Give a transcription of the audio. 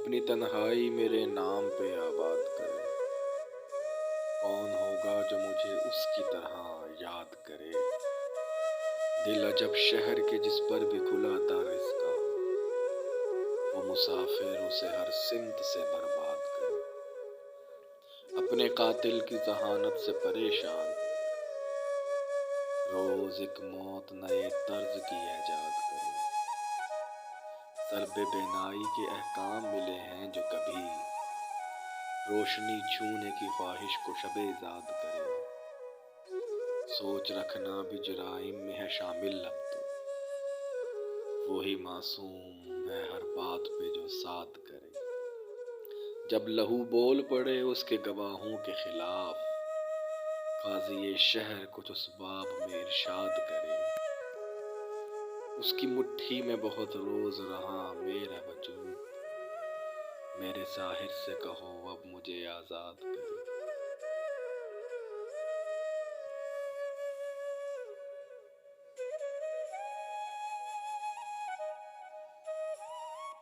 اپنی تنہائی میرے نام پہ آباد کرے، کون ہوگا جو مجھے اس کی طرح یاد کرے؟ دل عجب شہر کے جس پر بھی کھلا در اس کا، وہ مسافر اسے ہر سمت سے برباد کرے۔ اپنے قاتل کی ذہانت سے پریشان ہے، روز ایک موت نئے طرز کی ایجاد کرے۔ ضرب بینائی کے احکام ملے ہیں جو کبھی روشنی چھونے کی خواہش کو شب ایجاد کرے۔ سوچ رکھنا بھی جرائم میں ہے شامل اب تو، وہی معصوم ہے ہر بات پہ جو ساتھ کرے۔ جب لہو بول پڑے اس کے گواہوں کے خلاف، قاضی شہر کچھ اس باب میں ارشاد کرے۔ اس کی مٹھی میں بہت روز رہا میرا وجود، میرے ساحر سے کہو اب مجھے آزاد کرے۔